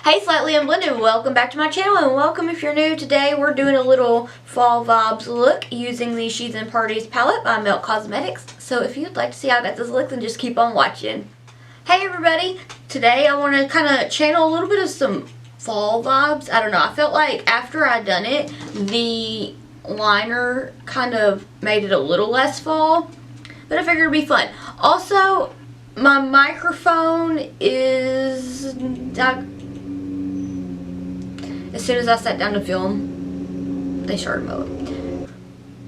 Hey Slightly Unblended, welcome back to my channel and welcome if you're new. Today we're doing a little fall vibes look using the She's and Parties palette by Milk Cosmetics. So if you'd like to see how I got this look, then just keep on watching. Hey everybody, today I want to kind of channel a little bit of some fall vibes. I don't know, I felt like after I'd done it, the liner kind of made it a little less fall, but I figured it'd be fun. Also, my microphone is... as soon as I sat down to film, they started mowing.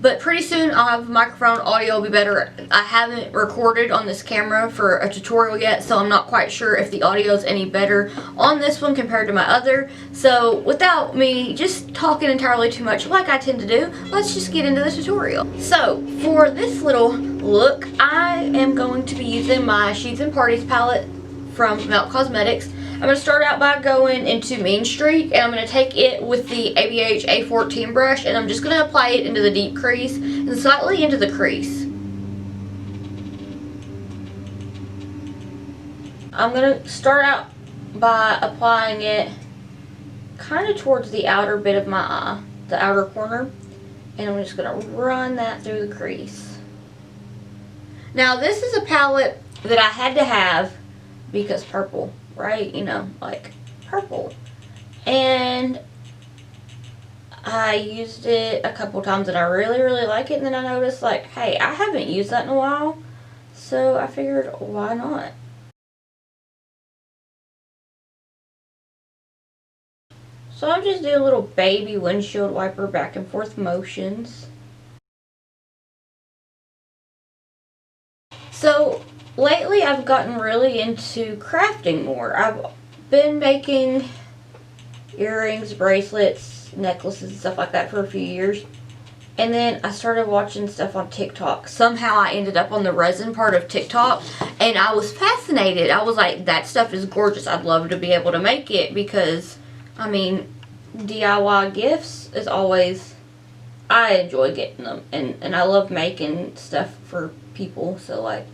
But pretty soon I'll have microphone audio will be better. I haven't recorded on this camera for a tutorial yet, so I'm not quite sure if the audio is any better on this one compared to my other. So without me just talking entirely too much like I tend to do, let's just get into the tutorial. So for this little look, I am going to be using my She's and Parties palette from Milk Cosmetics. I'm going to start out by going into Mean Streak, and I'm going to take it with the ABH A14 brush, and I'm just going to apply it into the deep crease and slightly into the crease. I'm going to start out by applying it kind of towards the outer bit of my eye, the outer corner, and I'm just going to run that through the crease. Now this is a palette that I had to have because purple. Right, you know, like purple, and I used it a couple times and I really like it, and then I noticed like, hey, I haven't used that in a while, so I figured why not. So I'm just doing little baby windshield wiper back and forth motions. So lately I've gotten really into crafting more. I've been making earrings, bracelets, necklaces, and stuff like that for a few years. And then I started watching stuff on TikTok. Somehow I ended up on the resin part of TikTok, and I was fascinated. I was like, that stuff is gorgeous. I'd love to be able to make it because, I mean, DIY gifts is always, I enjoy getting them. And I love making stuff for people, so like,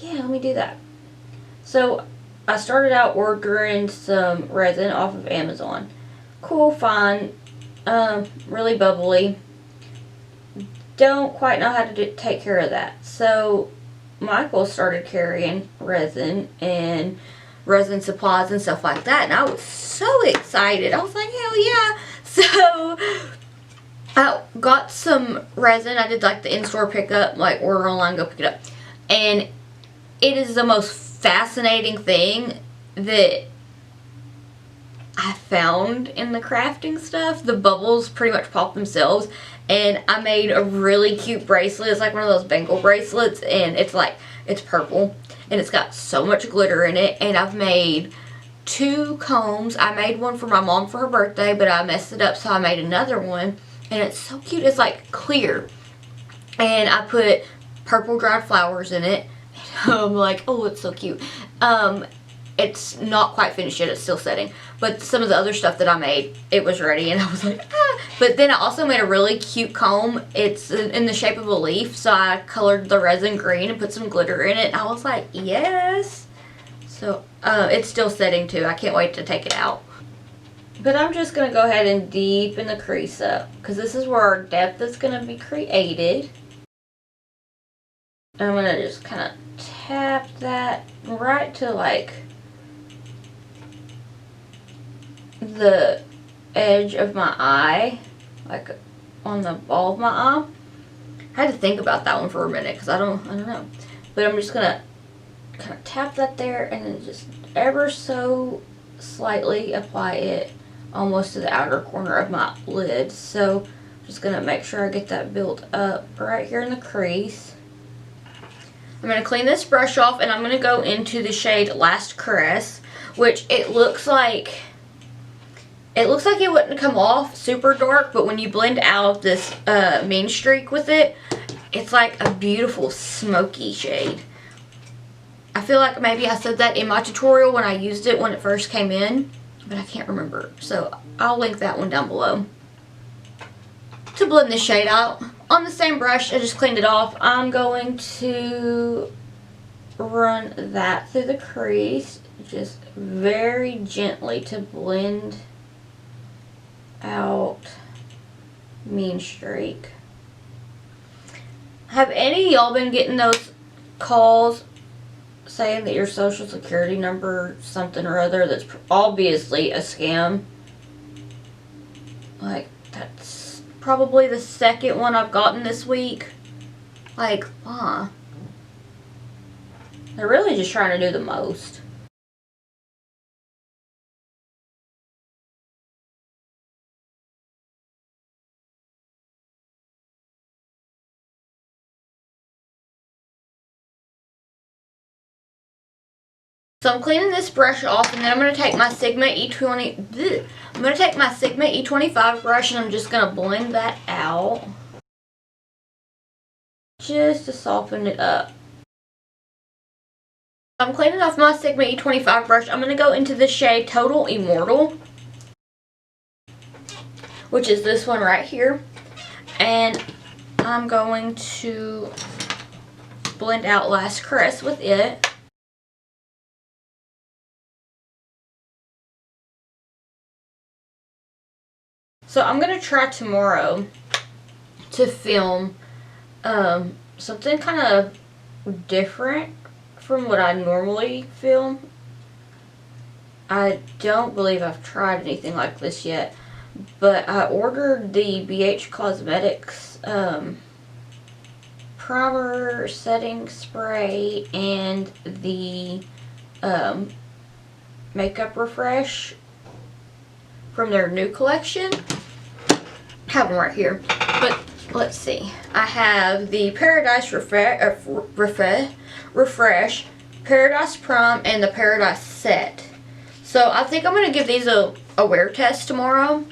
yeah, let me do that. So I started out ordering some resin off of Amazon. Cool, fine, really bubbly. Don't quite know how to take care of that. So Michael started carrying resin and resin supplies and stuff like that, and I was so excited. I was like, hell yeah. So I got some resin. I did like the in-store pickup, like order online, go pick it up. And it is the most fascinating thing that I found in the crafting stuff. The bubbles pretty much pop themselves, and I made a really cute bracelet. It's like one of those bangle bracelets, and it's like, it's purple, and it's got so much glitter in it. And I've made 2 combs. I made one for my mom for her birthday, but I messed it up, so I made another one, and it's so cute. It's like clear, and I put purple dried flowers in it. I'm like, oh, it's so cute. It's not quite finished yet, it's still setting, but some of the other stuff that I made, it was ready, and I was like, ah. But then I also made a really cute comb. It's in the shape of a leaf, so I colored the resin green and put some glitter in it, and I was like, yes. So it's still setting too. I can't wait to take it out. But I'm just going to go ahead and deepen the crease up, because this is where our depth is going to be created. I'm going to just kind of tap that right to like the edge of my eye, like on the ball of my eye. I had to think about that one for a minute because I don't know. But I'm just going to kind of tap that there and then just ever so slightly apply it almost to the outer corner of my lid. So I'm just going to make sure I get that built up right here in the crease. I'm going to clean this brush off, and I'm going to go into the shade Last Caress, which it looks like it wouldn't come off super dark, but when you blend out this Mean Streak with it, it's like a beautiful smoky shade. I feel like maybe I said that in my tutorial when I used it when it first came in, but I can't remember. So I'll link that one down below. To blend this shade out, on the same brush, I just cleaned it off, I'm going to run that through the crease just very gently to blend out Mean Streak. Have any of y'all been getting those calls saying that your social security number something or other that's obviously a scam? Like, that's probably the second one I've gotten this week. Like, they're really just trying to do the most. So I'm cleaning this brush off, and then I'm going to take my Sigma E20. I'm going to take my Sigma E25 brush, and I'm just going to blend that out, just to soften it up. I'm cleaning off my Sigma E25 brush. I'm going to go into the shade Total Immortal, which is this one right here, and I'm going to blend out Last Caress with it. So I'm going to try tomorrow to film something kind of different from what I normally film. I don't believe I've tried anything like this yet, but I ordered the BH Cosmetics primer setting spray and the makeup refresh from their new collection. I have them right here, but let's see. I have the Paradise Refresh, Paradise Prom, and the Paradise Set. So I think I'm going to give these a wear test tomorrow.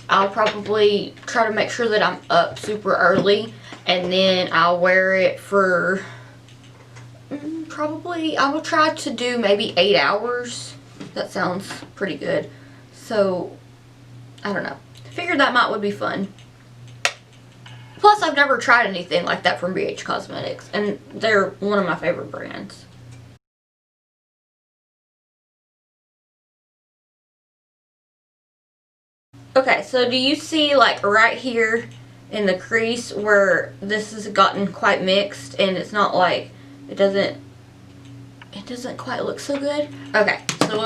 I'll probably try to make sure that I'm up super early, and then I'll wear it for probably, I will try to do maybe 8 hours. That sounds pretty good. So, I don't know. Figured that would be fun. Plus, I've never tried anything like that from BH Cosmetics, and they're one of my favorite brands. Okay, so do you see, like, right here in the crease where this has gotten quite mixed, and it's not like, it doesn't quite look so good? Okay, so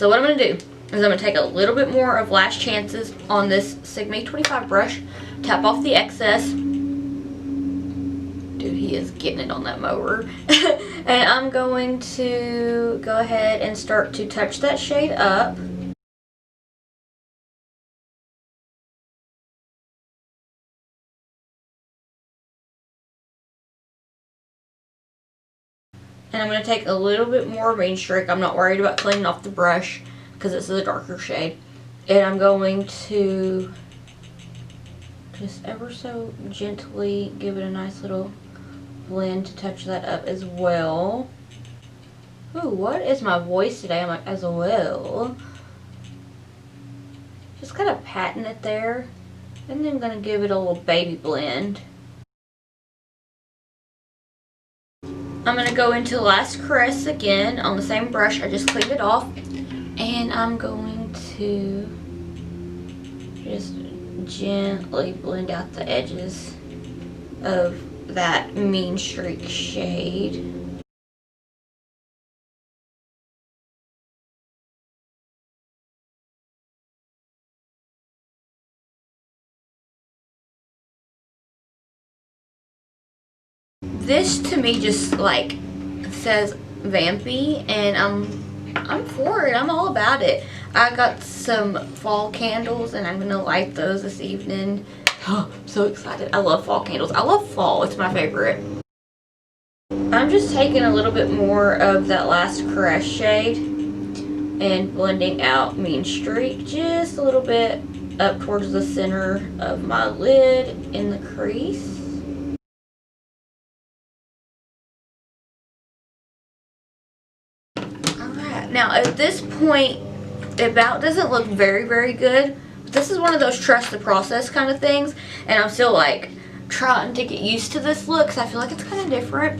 what I'm going to do is I'm going to take a little bit more of Last Chances on this Sigma 25 brush, tap off the excess. Dude, he is getting it on that mower. And I'm going to go ahead and start to touch that shade up. And I'm going to take a little bit more Mean Streak. I'm not worried about cleaning off the brush because this is a darker shade. And I'm going to just ever so gently give it a nice little blend to touch that up as well. Ooh, what is my voice today? I'm like, as well. Just kind of patting it there. And then I'm going to give it a little baby blend. I'm going to go into Last Caress again on the same brush. I just cleaned it off. And I'm going to just gently blend out the edges of that Mean Streak shade. This to me just like says vampy, and I'm for it. I'm all about it. I got some fall candles and I'm gonna light those this evening. Oh, I'm so excited. I love fall candles. I love fall. It's my favorite. I'm just taking a little bit more of that Last Caress shade and blending out Mean Streak just a little bit up towards the center of my lid in the crease. Now at this point, it about doesn't look very good. But this is one of those trust the process kind of things, and I'm still like trying to get used to this look because I feel like it's kind of different.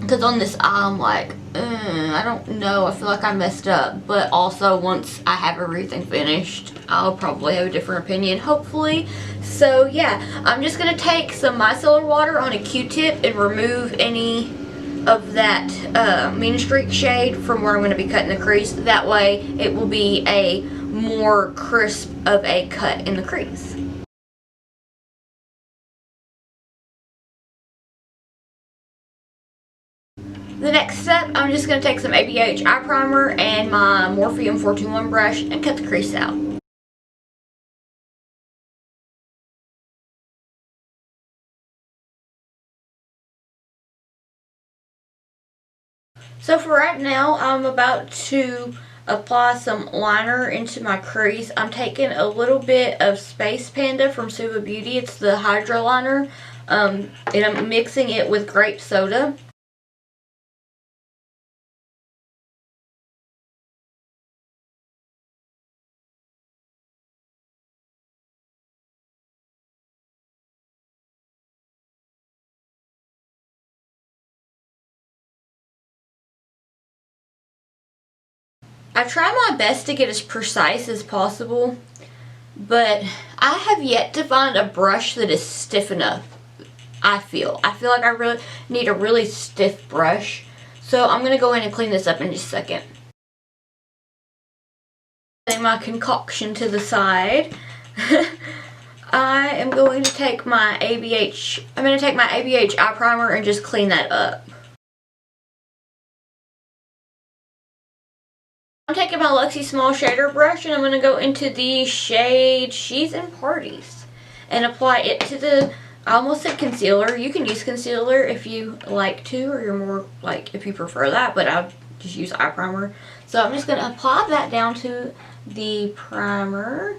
Because on this eye, I'm like, I don't know. I feel like I messed up. But also, once I have everything finished, I'll probably have a different opinion, hopefully. So, yeah. I'm just going to take some micellar water on a Q-tip and remove any of that Mean Streak shade from where I'm going to be cutting the crease. That way, it will be a more crisp of a cut in the crease. The next step, I'm just going to take some ABH eye primer and my Morphe 421 brush and cut the crease out. So for right now, I'm about to apply some liner into my crease. I'm taking a little bit of Space Panda from Suva Beauty. It's the Hydro Liner. And I'm mixing it with grape soda. I try my best to get as precise as possible, but I have yet to find a brush that is stiff enough. I feel like I really need a really stiff brush. So I'm going to go in and clean this up in just a second. Setting my concoction to the side. I am going to take my ABH eye primer and just clean that up. I'm taking my Luxie Small Shader brush and I'm going to go into the shade She's in Parties and apply it to the, I almost said concealer. You can use concealer if you like to, or you're more like if you prefer that, but I just use eye primer. So I'm just going to apply that down to the primer.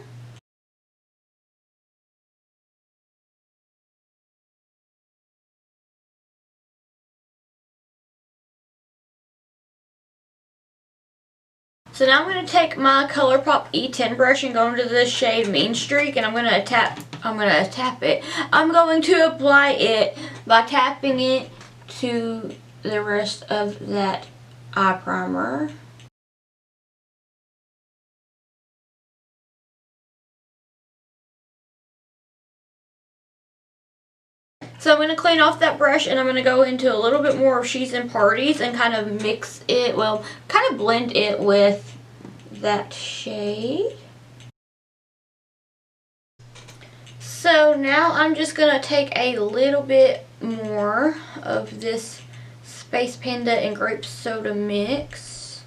So now I'm going to take my ColourPop E10 brush and go into the shade Mean Streak, and I'm going to apply it by tapping it to the rest of that eye primer. So I'm going to clean off that brush and I'm going to go into a little bit more of She's in Parties and kind of mix it, well, kind of blend it with that shade. So now I'm just going to take a little bit more of this Space Panda and Grape Soda mix.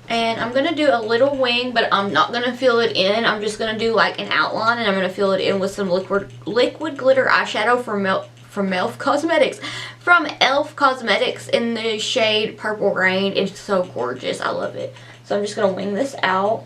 And I'm going to do a little wing, but I'm not going to fill it in. I'm just going to do like an outline, and I'm going to fill it in with some liquid glitter eyeshadow from e.l.f. Cosmetics in the shade Purple Rain. It's so gorgeous. I love it. So I'm just going to wing this out.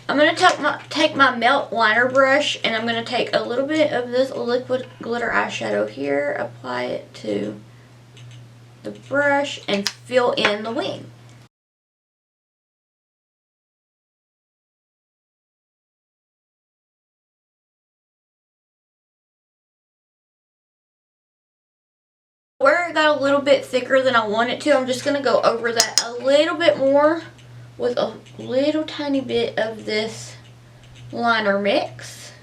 I'm going to take my Melt Liner brush and I'm going to take a little bit of this liquid glitter eyeshadow here, apply it to the brush, and fill in the wing. Where it got a little bit thicker than I want it to, I'm just going to go over that a little bit more with a little tiny bit of this liner mix.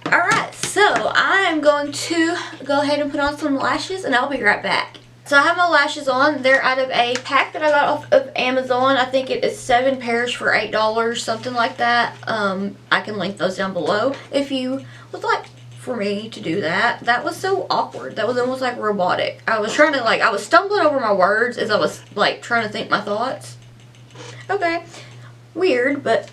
Alright, so I'm going to go ahead and put on some lashes and I'll be right back. So I have my lashes on. They're out of a pack that I got off of Amazon. I think it is 7 pairs for $8, something like that. I can link those down below if you would like for me to do that. That was so awkward. That was almost like robotic. I was trying to I was stumbling over my words as I was trying to think my thoughts. Okay. Weird, but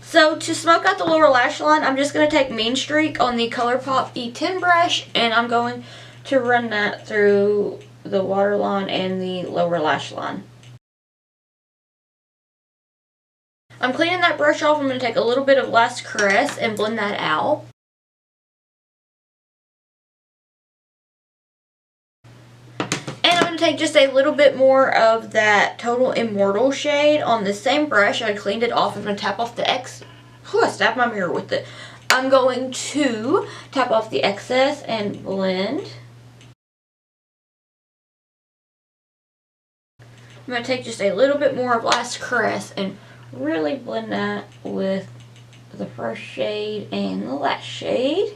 so to smoke out the lower lash line, I'm just going to take Mean Streak on the ColourPop E10 brush and I'm going to run that through the waterline and the lower lash line. I'm cleaning that brush off. I'm going to take a little bit of Last Caress and blend that out. take just a little bit more of that Total Immortal shade on the same brush. I cleaned it off. I'm going to tap off the excess. I stabbed my mirror with it. I'm going to tap off the excess and blend. I'm going to take just a little bit more of Last Caress and really blend that with the first shade and the last shade.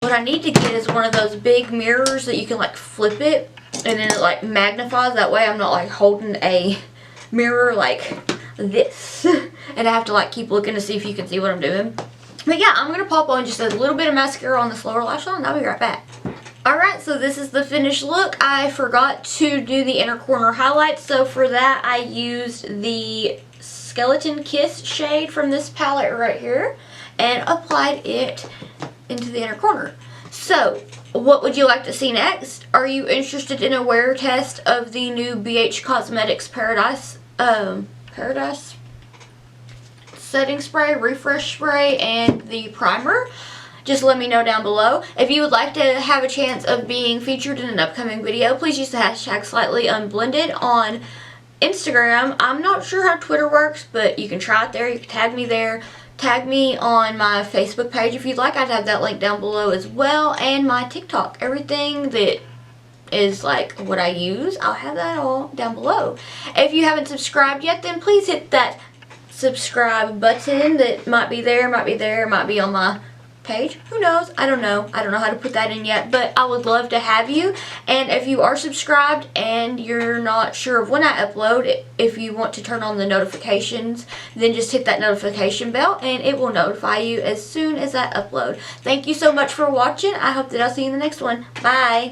What I need to get is one of those big mirrors that you can like flip it and then it like magnifies. That way I'm not like holding a mirror like this and I have to like keep looking to see if you can see what I'm doing. But yeah, I'm going to pop on just a little bit of mascara on this lower lash line and I'll be right back. Alright, so this is the finished look. I forgot to do the inner corner highlights, so for that I used the Skeleton Kiss shade from this palette right here and applied it into the inner corner. So, what would you like to see next? Are you interested in a wear test of the new BH Cosmetics Paradise setting spray, refresh spray, and the primer? Just let me know down below. If you would like to have a chance of being featured in an upcoming video, please use the hashtag #SlightlyUnblended on Instagram. I'm not sure how Twitter works, but you can try it there. You can tag me there. Tag me on my Facebook page if you'd like. I'd have that link down below as well. And my TikTok. Everything that is like what I use, I'll have that all down below. If you haven't subscribed yet, then please hit that subscribe button that might be there, might be on my page. Who knows? I don't know how to put that in yet, but I would love to have you. And if you are subscribed and you're not sure of when I upload, if you want to turn on the notifications, then just hit that notification bell and it will notify you as soon as I upload. Thank you so much for watching. I hope that I'll see you in the next one. Bye.